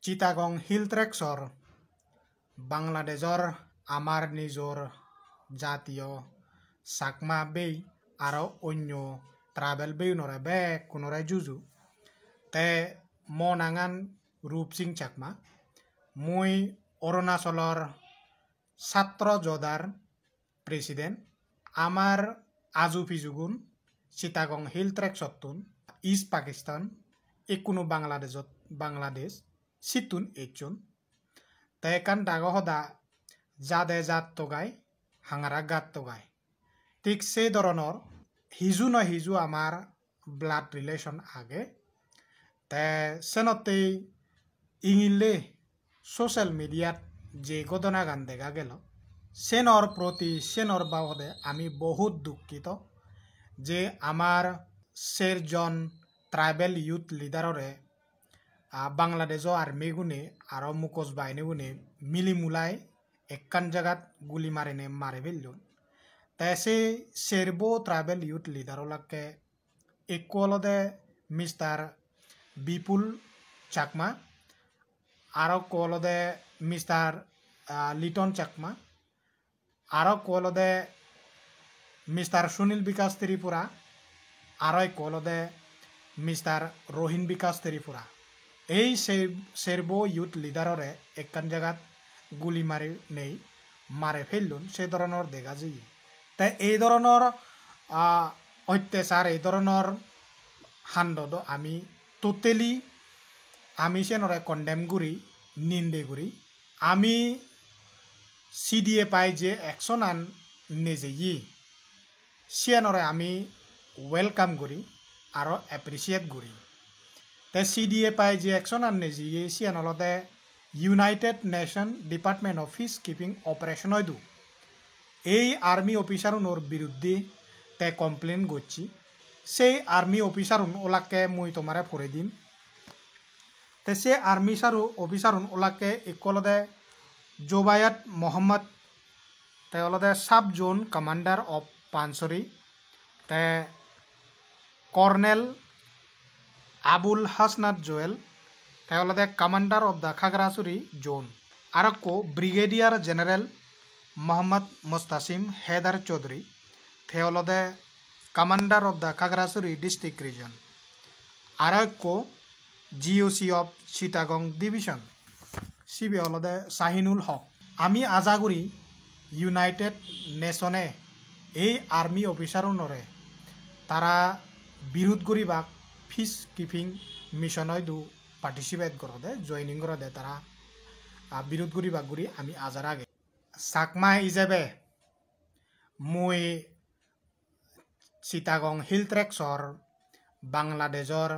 Chittagong hill ট্ৰেক্সৰ বাংলাদেশৰ আমাৰ নিজৰ জাতীয় চাকমা বেই আৰু অন্য ট্ৰাভেল বেই নৰে বে কোনৰে জুজু তে মনাঙান ৰূপসিং চাকমা মই অৰুণাচলৰ ছাত্ৰ জদাৰ প্ৰেসিডেন্ট আমাৰ আজু ফিজুগুন চিটাগং হিল ট্ৰেক্সতুন ইস্ট পাকিস্তান একুনো বাংলাদেশ সিতুন এইচুন তেকান দাগ হদা জাদে জাত তগাই হাঙারা গাত তগাই ঠিক সেই ধরনের হিজু ন হিজু আমার ব্লাড রিলেশন আগে তে সেনতেই ইংিলে সোশ্যাল মিডিয়াত যে ঘটনা গান দেখা গেল সেনর প্রতি সেনর বাবদে আমি বহুত দুঃখিত যে আমার সেরজন ট্রাইবেল ইউথ লিডাররে বাংলাদেশ আর্মি গুনে আর মুকজ বাহিনী গুনে মিলি মুলাই একখান জায়গাত গুলি মারিনে মারে ফেলল তাই সে সেরবো ট্রাইবেল ইউথ লিডারলাকে একলদে মিস্টার বিপুল চাকমা আর কলদে মিস্টার লিটন চাকমা আর কলদে মিস্টার সুনীল বিকাশ ত্রিপুরা আর কলদে মিস্টার রহিন বিকাশ ত্রিপুরা এই সেরবো ইউথ লিডাররে একখান জায়গাত গুলি মারি নেই মারে ফেললুন সেই ধরনের দেখা যায় তাই এই ধরনের অত্যাচার এই ধরনের হান্ডদ আমি টোটালি আমি সেনরে কন্ডেম করি নিন্দে করি আমি সিডিএ পাই যে অ্যাকশন আন নেজেই সিয়ানরে আমি ওয়েলকাম করি আর এপ্রিসিয়েট করি তাই সিডিএ পাই যে অ্যাকশন আন নেজেই সিয়ানলতে United Nation Department of Peacekeeping Operation হয়তো এই আর্মি অফিসারুনোর বিরুদ্ধে তে কমপ্লেন করছি সেই আর্মি অফিসারুন ওলাকে মুই তোমারে পড়ে দিন তে সে আর্মি অফিসারুন ওলাকে একলদে জোবায়াত মোহাম্মদ তে অলদে sub zone commander of Panchari তে কর্নেল আবুল হাসনাত জোয়েল তে অলদে commander of the Khagrachari zone আর ব্রিগেডিয়ার জেনারেল মোহাম্মদ মুস্তাসিম হেদার চৌধুরী তে অলদে commander of the Khagrachari district region আর জিওসি অফ চিটাগং ডিভিশন সিবি অলদে শাহিনুল হক আমি আশা করি ইউনাইটেড নেশনে এই আর্মি অফিসারনরে তারা বিরোধ করিবাক পিস কিপিং মিশন হয়তো পার্টিসিপেট করদে জয়নিং করদে তারা বিরোধ করিবাক করি আমি আজার আগে চাকমা হিসাবে মই চিটাগং হিল ট্ৰেক্সৰ বাংলাদেশৰ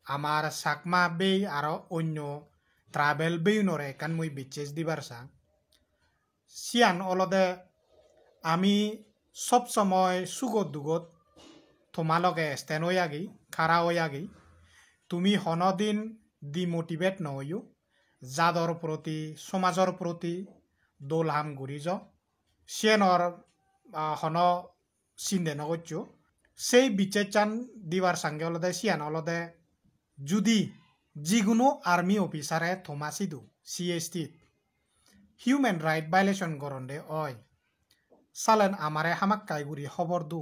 আমার চাকমা বেই আর অন্য ট্রাভেল বেই নরে কান মই বিচেস দিবার চাং সিয়ান অলদে আমি সব সময় সুগত দুগত তোমালকে স্টেন হয়ে আগি খারা হয়ে আগি তুমি হনদিন ডিমোটিভেট নহয়ো জাদর প্রতি সমাজর প্রতি দোলহাম ঘুরি য সিয়ানর হন চিন্তে নগচ্ছো সেই বিচেস চান দিবার সঙ্গে অলদে সিয়ান অলদে যদি যিকোনো আর্মি অফিসারে থমাসিদু সিএসটি হিউম্যান রাইট ভাইলেশন করন্দে অয় সালেন আমারে হামাক কাইগুড়ি খবর দু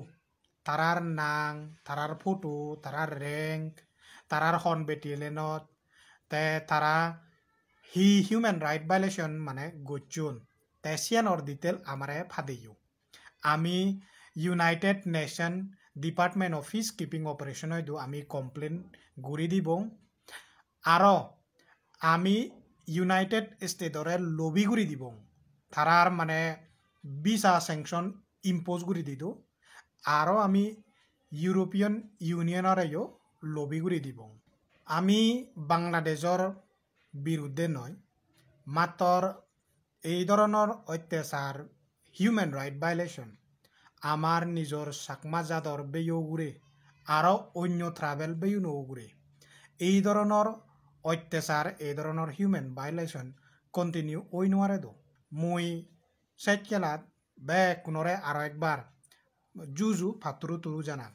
তারার নাং তারার ফটো তারার র্যাঙ্ক তারার হন বেটেলিয়নত তে তারা হিউম্যান রাইট ভাইলেশন মানে গচ্ছুন তে সিয়ানর ডিটেল আমারে ফাদিও আমি United Nation Department of Peacekeeping Operation হয়তো আমি কমপ্লেন ঘুরি দিব আর আমি ইউনাইটেড স্টেটরে লবি ঘুরি দিব তারার মানে ভিসা স্যাংশন ইম্পোজ ঘুরি দিত আর আমি ইউরোপিয়ান ইউনিয়নরেও লবি ঘুরি দিব আমি বাংলাদেশের বিরুদ্ধে নয় মাত্র এই ধরনের অত্যাচার হিউম্যান রাইট ভাইলেশন আমার নিজের চাকমা জাদর বেয়েও ঘুরে আরও অন্য ট্রাভেল বেয়েও নও ঘুরে এই ধরনের অত্যাচার এই ধরনের হিউম্যান ভাইলেশন কন্টিনিউ ওই নোয়ারে দো মই সাইকেলাত বে কোনরে আরো একবার জুজু ফাতুরু তুরু জানা